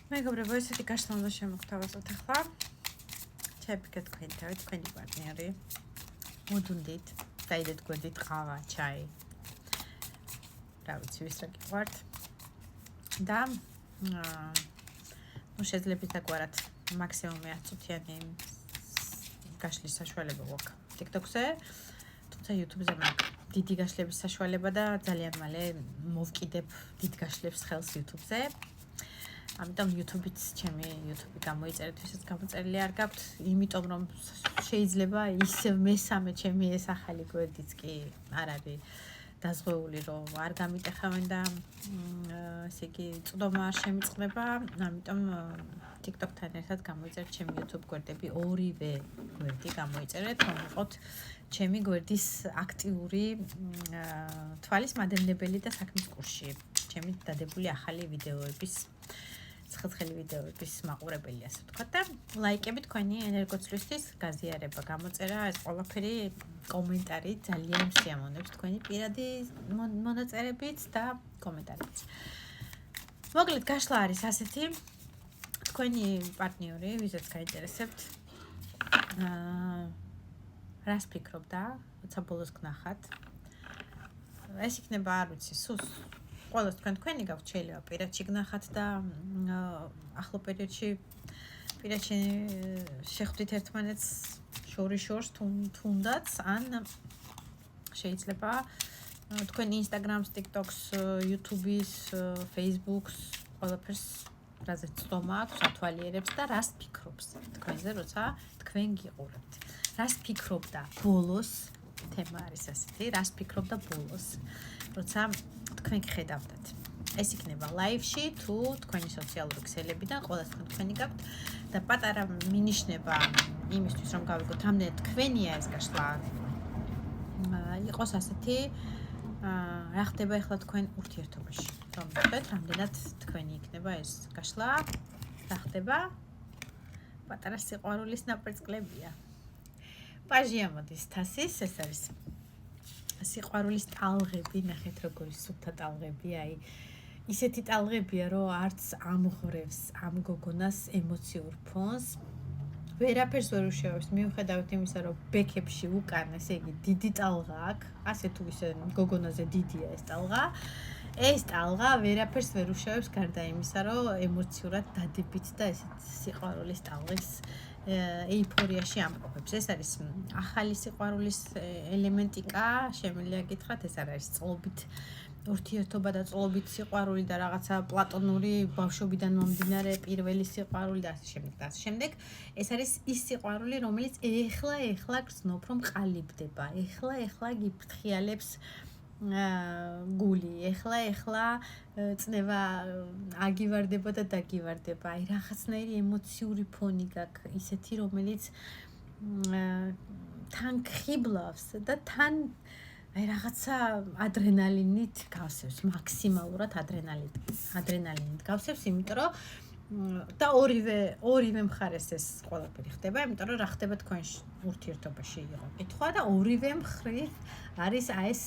მეგობრებო, ესეთი გაშლა უნდა შემოგთავაზოთ ახლა. ჩაიფიქრეთ თქვენი თავით, თქვენი პარტნიორი. მოდუნდით, დაიდეთ გვერდით ყავა, ჩაი. რა ვიცი, ვის რა გიყვართ. და შეძლებთ აგვარად მაქსიმუმი 10 წუთიანი გაშლის საშუალება გვაქვს TikTok-ზე, თუმცა YouTube-ზე მაქვს დიდი გაშლების საშუალება და ძალიან მალე მოვკიდებ დიდ გაშლებს ხელს YouTube-ზე. ამიტომ YouTube-იც ჩემი YouTube-ი გამოიწერეთ, ვისაც გამოწერილი არ გაქვთ, იმიტომ რომ შეიძლება ისევ მესამე ჩემი ეს ახალი გვერდიც კი არ არის დაზღვეული, რომ არ გამიტეხავენ და ესე იგი წვდომა არ შემიწყდება, ამიტომ TikTok-თან ერთად გამოიწერეთ ჩემი YouTube გვერდები, ორივე გვერდი გამოიწერეთ, რომ ვიყოთ ჩემი გვერდის აქტიური თვალის მადევნებელი და საქმის კურსში, ჩემი დადებული ახალი ვიდეოების ცხელ ვიდეოების მაყურებელი, ასე ვთქვათ და ლაიკები თქვენი ენერგოცვლისთვის გაზიარება, გამოწერა, ეს ყველაფერი კომენტარი ძალიან სიამოვნებს თქვენი პირადი მონაწერებით და კომენტარებით. მოკლედ გაშლა არის ასეთი, თქვენი პარტნიორი, ვისაც გაინტერესებთ, რას ფიქრობდა, როცა ბოლოს გნახათ. ეს იქნება, არ ვიცი, სულ ყველას თქვენი გაქვთ, შეიძლება პირადში გნახათ და ახლო პერიოდში პირადში შეხვდით ერთმანეთს შორის თუნდაც, ან შეიძლება თქვენი Instagram-ს, TikTok-ს, YouTube-ის, Facebook-ს, ყველაფერს რაზეც წვდომა აქვს, ათვალიერებს და რას ფიქრობს თქვენზე, როცა თქვენ გიყურებთ. რას ფიქრობდა ბოლოს, თემა არის ასეთი, რას ფიქრობდა ბოლოს, როცა თქვენ ხედავდათ. ეს იქნება live-ში თუ თქვენი სოციალური ქსელებიდან, ყველას თქვენი გაქვთ და პატარა მინიშნება იმისთვის, რომ გავიგოთ, რამდენად თქვენია ეს გაშლა. იყოს ასეთი, რა ხდება ახლა თქვენ ურთიერთობაში. რომ ვთქვათ, რამდენად თქვენი იქნება ეს გაშლა, რა ხდება? პატარა სიყვარულის ნაპერწკლებია. პაჟია მოდის თასის, ეს არის სიყვარულის ტალღები, ნახეთ როგორი სუფთა ტალღები, აი ისეთი ტალღებია, რომ არც ამღვრევს ამ გოგონას ემოციურ ფონს. ვერაფერს ვერ უშევებს, მიუხედავად იმისა, რომ ბექებში უკან, ესე იგი, დიდი ტალღა აქვს, ასე თუ ისე გოგონაზე დიდია ეს ტალღა. ეს ტალღა ვერაფერს ვერ უშევებს, გარდა იმისა, რომ ემოციურად დადებით და ესეთ სიყვარულის ტალღის ეიფორიაში ამყოფებს. ეს არის ახალი სიყვარულის ელემენტიკა, შემიძლია გითხრათ, ეს არ არის წყობით ურთიერთობა და წყობით სიყვარული და რაღაცა პლატონური ბავშვობიდან მომდინარე პირველი სიყვარული და ასე შემდეგ და ასე შემდეგ. ეს არის ის სიყვარული, რომელიც ეხლა გრძნობ, რომ ყალიბდება. ეხლა გიფრთხიალებს გული, ეხლა წნევა აგივარდება და დაგივარდება. აი რაღაცნაირი ემოციური ფონი გაქვს, ისეთი, რომელიც თან ხიბლავს და თან აი რაღაცა ადრენალინით გავსევს, მაქსიმალურად ადრენალინით გავსევს, იმიტომ რომ და ორივე მხარეს ეს ყველაფერი ხდება, იმიტომ რომ რა ხდება თქვენ ურთიერთობაში იყო კითხვა და ორივე მხრივ არის ეს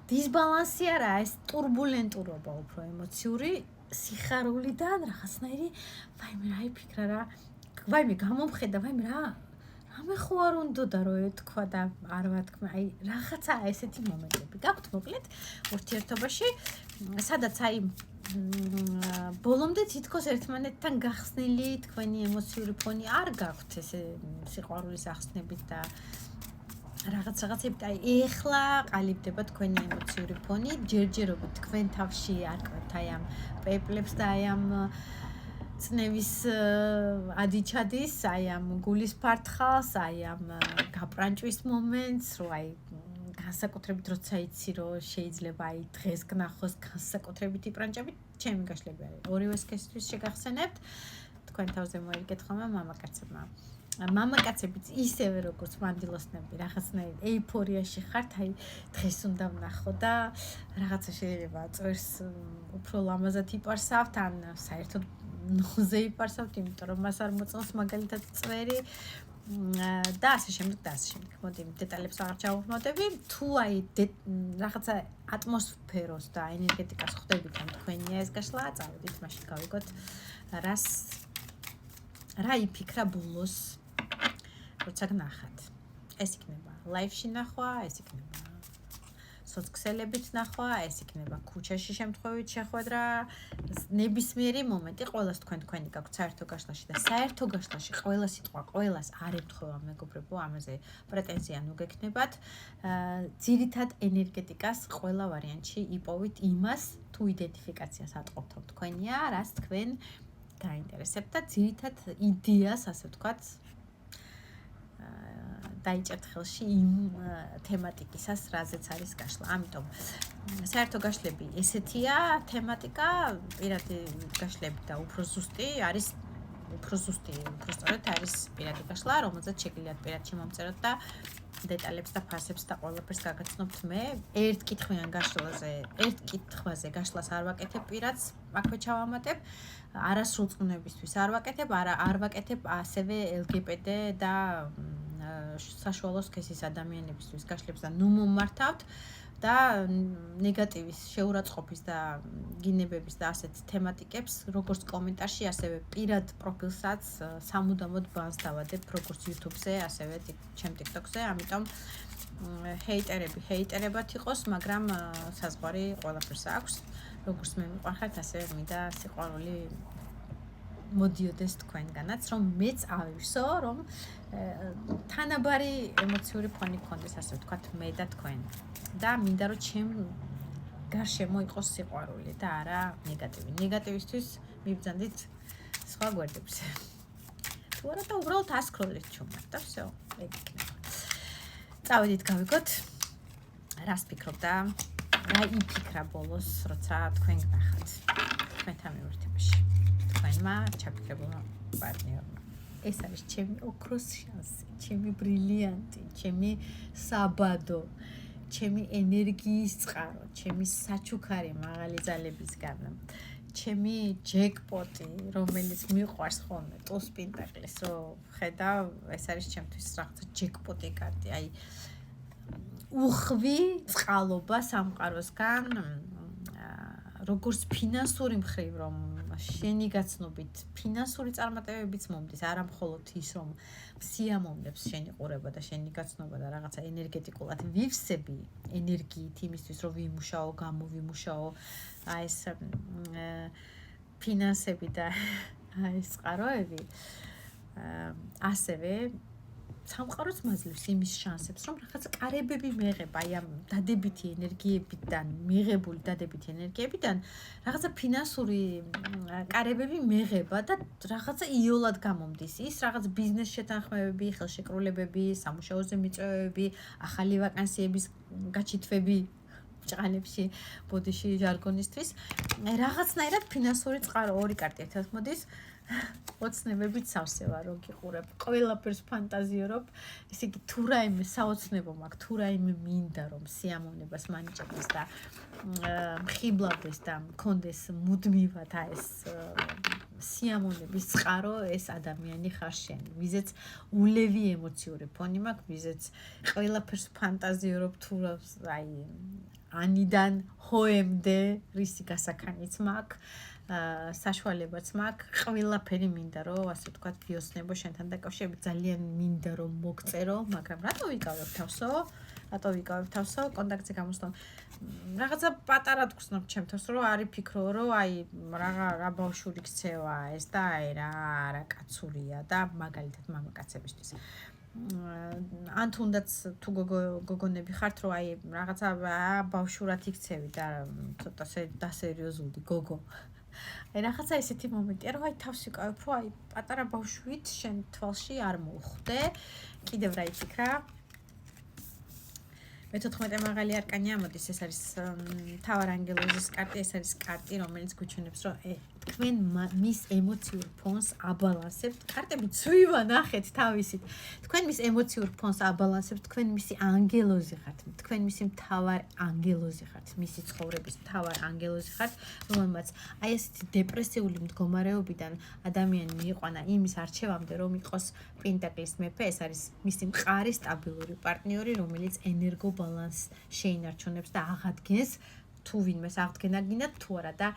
დისბალანსი არა, ეს турბულენტურობა უფრო ემოციური სიხარულიდან რაღაცნაირი, ვაიმე რა იფიქრა რა, ვაიმე გამომხედა, ვაიმე რა ამე ხო არ უნდა რომ ეთქვა და არ ვათქმა, აი რაღაცა ესეთი მომენტები გაქვთ მოკლედ ურთიერთობაში, სადაც აი ბოლომდე თითქოს ერთმანეთთან გახსნილი თქვენი ემოციური ფონი არ გაქვთ, ესე სიყვარულის ახსნებით და რაღაცებით, აი ეხლა ყალიბდება თქვენი ემოციური ფონი, ჯერჯერობით თქვენ თავში არ ყვებთ აი ამ პეპლებს და აი ამ წნევის ადიჩადის, აი ამ გულის ფართხალს, აი ამ გაპრანჭვის მომენტს, რომ აი განსაკუთრებით როცა იცი, რომ შეიძლება აი დღეს გნახოს განსაკუთრებით იპრანჭებით, ჩემი გაშლები არის. ორივე სქესისთვის შეგახსენებთ, თქვენ თავზე მოიგეთ ხოლმე მამაკაცებმა. მამაკაცებიც ისევე როგორც მანდილოსნები, რაღაცნაირ ეიფორიაში ხართ, აი დღეს უნდა ვნახო და რაღაცა შეიძლება წვერს უფრო ლამაზად იპარსავთ, ან საერთოდ ნოზე იპარსავთ, იმიტომ რომ მას არ მოწონს მაგალითად წვერი და ასე შემდეგ. მოდი დეტალებს აღარ ჩავუხმოვდები. თუ აი რაღაცა ატმოსფეროს და ენერგეტიკას ხვდებით ან თქვენია ეს გაშლა, წავედით მაშინ გავიგოთ რა იფიქრა ბოლოს როცა გნახათ. ეს იქნება ლაივში ნახვა, ეს იქნება სოციალებით ნახვა, ეს იქნება ქუჩაში შემთხვევით შეხვედრა, ნებისმიერი მომენტი ყველას თქვენი გაქვთ საერთო გაშლაში და საერთო გაშლაში ყველა სიტყვა ყველას არ ემთხვევა მეგობრებო, ამაზე პრეტენზია ნუ გექნებათ. ძირითად ენერგეტიკას ყველა ვარიანტში იპოვით იმას, თუ იდენტიფიკაციას ატყობთ თქვენია, რაც თქვენ გაინტერესებთ და ძირითად იდეას, ასე ვთქვათ, დაიჭერთ ხელში იმ თემატიკისას, რაზეც არის გაშლა. ამიტომ საერთო გაშლები ესეთია თემატიკა, პირადი გაშლები და უფრო ზუსტი არის სწორედ არის პირადი გაშლა, რომელზეც შეგიძლიათ პირად შემომწეროთ და დეტალებს და ფასებს და ყველაფერს გაგაცნობთ მე. ერთ კითხვაზე გაშლას არ ვაკეთებ პირადს, აქვე ჩავამატებ. არასრულ წვნებისთვის არ ვაკეთებ, არ ვაკეთებ ასევე LGBT და საშუალო სქესის ადამიანებისთვის გაშლებს და ნუ მომართავთ და ნეგატივის, შეურაცხყოფის და გინებების და ასეთ თემატიკებს, როგორც კომენტარში, ასევე პირად პროფილსაც სამუდამოდ ბანს დავადებ, როგორც YouTube-ზე, ასევე ჩემ TikTok-ზე, ამიტომ ჰეიტერებად იყოს, მაგრამ საზღვარი ყველაფერს აქვს. როგორც მე მიყვარხართ, ასევე მინდა სიყვარული მოდიოდეს თქვენგანაც, რომ მეც ავივსო, რომ თანაბარი ემოციური ფონი გქონდეს, ასე ვთქვათ, მე და თქვენ. და მინდა რომ ჩემ გარშემო იყოს სიყვარული და არა ნეგატივი. ნეგატივისთვის მიბრძანდით სხვა გვერდებზე. თუ არა და უბრალოდ ასკროლით ჩუმად და всё, ეგ იქნება. წავედით გავიგოთ რას ფიქრობ და რა იფიქრა ბოლოს, როცა თქვენ გნახათ თქვენთან მიმართებაში. თქვენმა ჩაფიქრებულმა პარტნიორმა. ეს არის ჩემი ოქროს შანსი, ჩემი ბრილიანტი, ჩემი საბადო, ჩემი ენერგიის წყარო, ჩემი საჩუქარი მაღალი ძალებისგან, ჩემი ჯეკპოტი, რომელიც მიყვარს ხოლმე ტუს პენტაკლის, რომ ხედავ, ეს არის ჩემთვის რაღაცა ჯეკპოტი კარტი, აი უხვი წყალობა სამყაროსგან, როგორც ფინანსური მხრივ, რომ შენი გაცნობით ფინანსური წარმატებებიც მომდის, არა მხოლოდ ის, რომ სიამოვნებს შენი ყურება და შენი გაცნობა და რაღაცა ენერგეტიკულად ვივსები ენერგიით იმისთვის, რომ ვიმუშაო, გამოვიმუშაო აი ეს ფინანსები და აი ეს წყაროები. ასევე სამყაროც მაძლევს იმის შანსებს, რომ რაღაც კარებები მეღება, აი ამ დადებითი ენერგიებიდან, მიღებული დადებითი ენერგიებიდან, რაღაცა ფინანსური კარებები მეღება და რაღაცა იოლად გამომდის. ის რაღაც ბიზნეს შეთანხმებები, ხელშეკრულებები, სამუშაოზე მიწვევები, ახალი ვაკანსიების გაჩითვები ჭყალებში, ბოდიში ჟარგონისთვის. რაღაცნაირად ფინანსური წყარო ორი კარტი ერთად მოდის. ოცნებებით სავსევა რო გიყურებ, ყველაფერს ფანტაზიორობ, ესე იგი თუ რაიმე საოცნებო მაქვს, თუ რაიმე მინდა რომ სიამოვნებას მანიჭებდეს და მხიბლავდეს და მქონდეს მუდმივად ეს სიამოვნების წყარო, ეს ადამიანი ხარ შენ, ვიზეც ულევი ემოციური ფონი მაქვს, ვიზეც ყველაფერს ფანტაზიორობ თუ აი ანიდან ჰოემდე რისი გასაქანიც მაქვს. საშუალებაც მაქვს, ყველაფერი მინდა რომ ასე ვთქვათ გიოცნებო შენთან დაკავშირებით, ძალიან მინდა რომ მოგწერო, მაგრამ რატო ვიკავებ თავსო, კონტაქტზე გამოსვლამ. რაღაცა პატარა თქვსნობ ჩემ თავს, რომ არ იფიქრო, რომ აი რა ბავშვური ქცევა ეს და აი რა კაცურია და მაგალითად მამაკაცებისთვის. ან თუნდაც თუ გოგონები ხართ, რომ აი რაღაცა ბავშვურად იქცევი და ცოტა დასერიოზული გოგო. აი რაღაცა ესეთი მომენტია, რომ აი თავს ვიკავებ, რომ აი პატარა ბავშვით შენ თვალში არ მოვხვდე. კიდევ რა იფიქრა? მე-14 მაღალი არკანი ამოდის, ეს არის მთავარ ანგელოზის კარტი, ეს არის კარტი, რომელიც გვიჩვენებს, რომ თქვენ მის ემოციურ ფონს აბალანსებთ. კარტები ცვივა, ნახეთ თავისით. თქვენ მის ემოციურ ფონს აბალანსებთ, თქვენ მისი ანგელოზი ხართ, თქვენ მისი მთავარ ანგელოზი ხართ, მისი ცხოვრების მთავარ ანგელოზი ხართ, რომელმაც აი ესეთი დეპრესიული მდგომარეობიდან ადამიანი მიიყვანა იმის არჩევამდე, რომ იყოს პენტაკლის მეფე, ეს არის მისი მყარი სტაბილური პარტნიორი, რომელიც ენერგო ბალანსს შეინარჩუნებს და აღადგენს თუ ვინმეს აღდგენა გინდათ თუ არა და